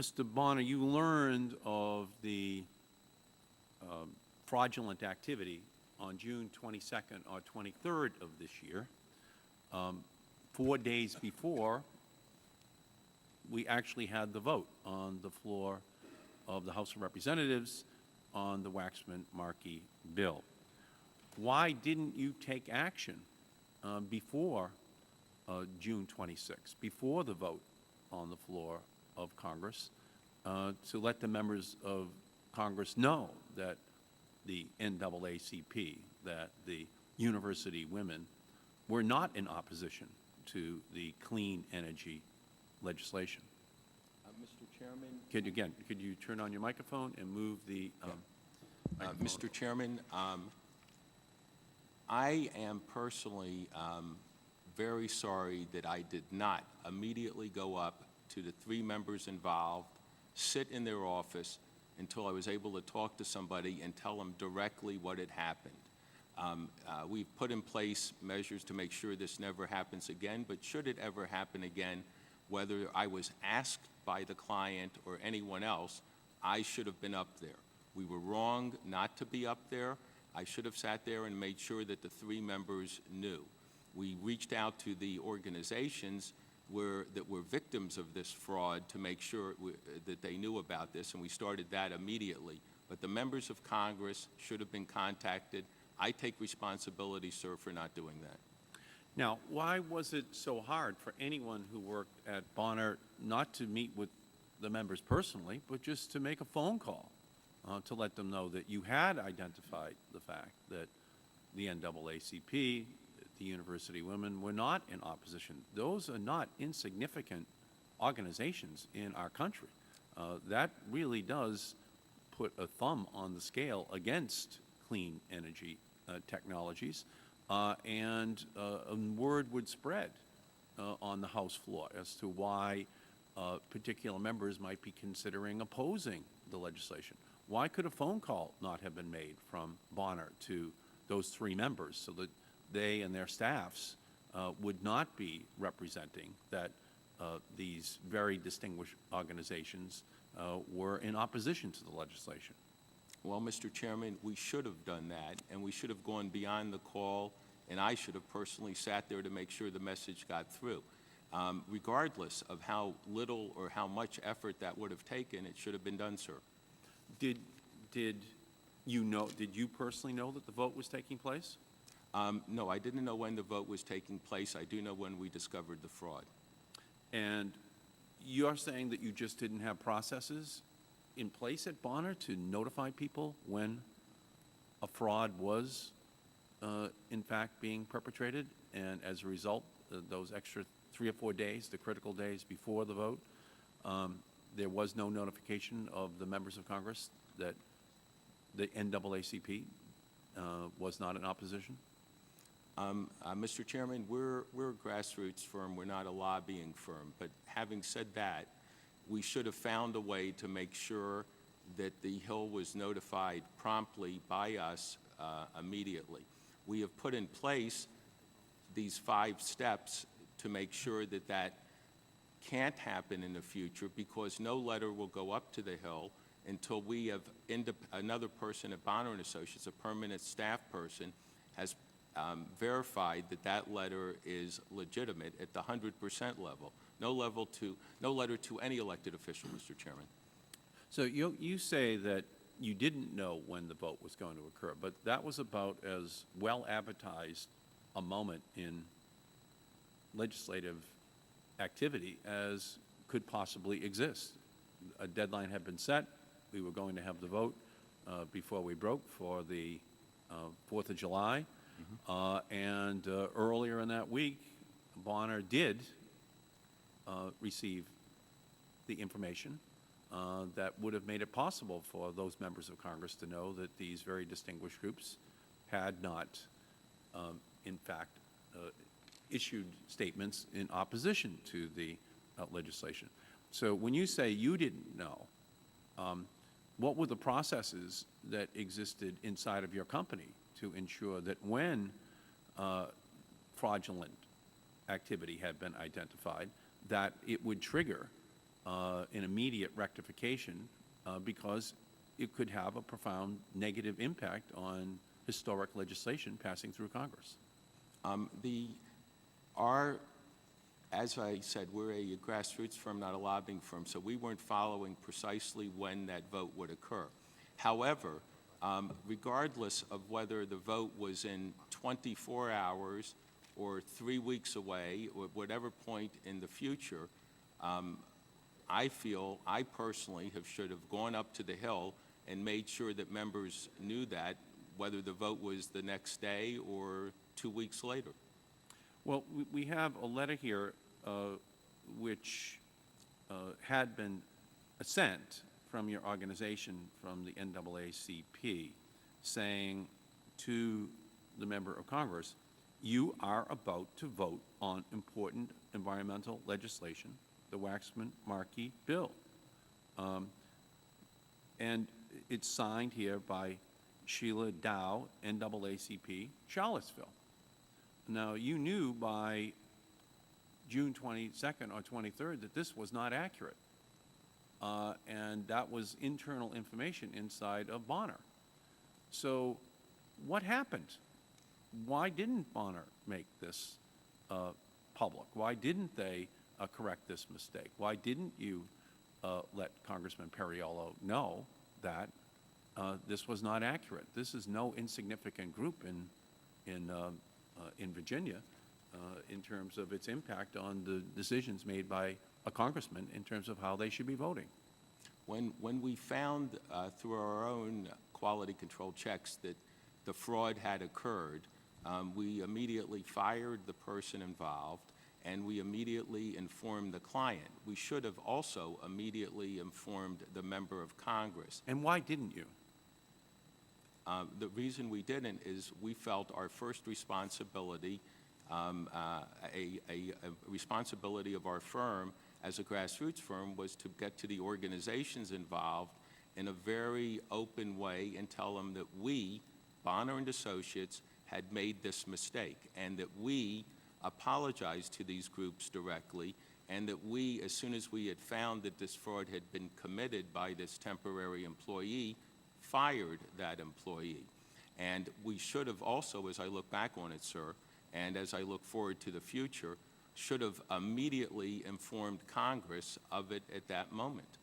Mr. Bonner, you learned of the fraudulent activity on June 22nd or 23rd of this year, 4 days before we actually had the vote on the floor of the House of Representatives on the Waxman-Markey bill. Why didn't you take action before June 26th, before the vote on the floor of Congress, to let the members of Congress know that the NAACP, that the university women were not in opposition to the clean energy legislation? Mr. Chairman. Could you turn on your microphone and move the microphone? Mr. Chairman, I am personally very sorry that I did not immediately go up to the 3 members involved, sit in their office until I was able to talk to somebody and tell them directly what had happened. We've put in place measures to make sure this never happens again, but should it ever happen again, whether I was asked by the client or anyone else, I should have been up there. We were wrong not to be up there. I should have sat there and made sure that the 3 members knew. We reached out to the organizations that were victims of this fraud to make sure that they knew about this, and we started that immediately. But the members of Congress should have been contacted. I take responsibility, sir, for not doing that. Now, why was it so hard for anyone who worked at Bonner not to meet with the members personally, but just to make a phone call to let them know that you had identified the fact that the NAACP, the university women, were not in opposition? Those are not insignificant organizations in our country. That really does put a thumb on the scale against clean energy technologies, and word would spread on the House floor as to why particular members might be considering opposing the legislation. Why could a phone call not have been made from Bonner to those 3 members so that they and their staffs would not be representing that these very distinguished organizations were in opposition to the legislation? Well, Mr. Chairman, we should have done that, and we should have gone beyond the call, and I should have personally sat there to make sure the message got through. Regardless of how little or how much effort that would have taken, it should have been done, sir. Did you personally know that the vote was taking place? No, I didn't know when the vote was taking place. I do know when we discovered the fraud. And you're saying that you just didn't have processes in place at Bonner to notify people when a fraud was in fact being perpetrated, and as a result, those extra 3 or 4 days, the critical days before the vote, there was no notification of the members of Congress that the NAACP was not in opposition? Mr. Chairman, we're a grassroots firm. We're not a lobbying firm. But having said that, we should have found a way to make sure that the Hill was notified promptly by us immediately. We have put in place these 5 steps to make sure that that can't happen in the future, because no letter will go up to the Hill until we have another person at Bonner & Associates, a permanent staff person, has verified that that letter is legitimate at the 100% level. No letter to any elected official, Mr. Chairman. So you say that you didn't know when the vote was going to occur, but that was about as well advertised a moment in legislative activity as could possibly exist. A deadline had been set. We were going to have the vote before we broke for the 4th of July. And earlier in that week, Bonner did receive the information that would have made it possible for those members of Congress to know that these very distinguished groups had not, in fact, issued statements in opposition to the legislation. So when you say you didn't know, what were the processes that existed inside of your company to ensure that when fraudulent activity had been identified, that it would trigger an immediate rectification because it could have a profound negative impact on historic legislation passing through Congress. As I said, we're a grassroots firm, not a lobbying firm, so we weren't following precisely when that vote would occur. However, regardless of whether the vote was in 24 hours or 3 weeks away or whatever point in the future, I feel I personally should have gone up to the Hill and made sure that members knew that, whether the vote was the next day or 2 weeks later. Well, we have a letter here which had been sent from your organization, from the NAACP, saying to the member of Congress, you are about to vote on important environmental legislation, the Waxman-Markey bill. And it's signed here by Sheila Dow, NAACP, Charlottesville. Now, you knew by June 22nd or 23rd that this was not accurate. And that was internal information inside of Bonner. So what happened? Why didn't Bonner make this public? Why didn't they correct this mistake? Why didn't you let Congressman Perriello know that this was not accurate? This is no insignificant group in Virginia in terms of its impact on the decisions made by a congressman in terms of how they should be voting. When we found through our own quality control checks that the fraud had occurred, we immediately fired the person involved, and we immediately informed the client. We should have also immediately informed the member of Congress. And why didn't you? The reason we didn't is we felt our first responsibility, a responsibility of our firm as a grassroots firm, was to get to the organizations involved in a very open way and tell them that we, Bonner and Associates, had made this mistake, and that we apologized to these groups directly, and that we, as soon as we had found that this fraud had been committed by this temporary employee, fired that employee. And we should have also, as I look back on it, sir, and as I look forward to the future, should have immediately informed Congress of it at that moment.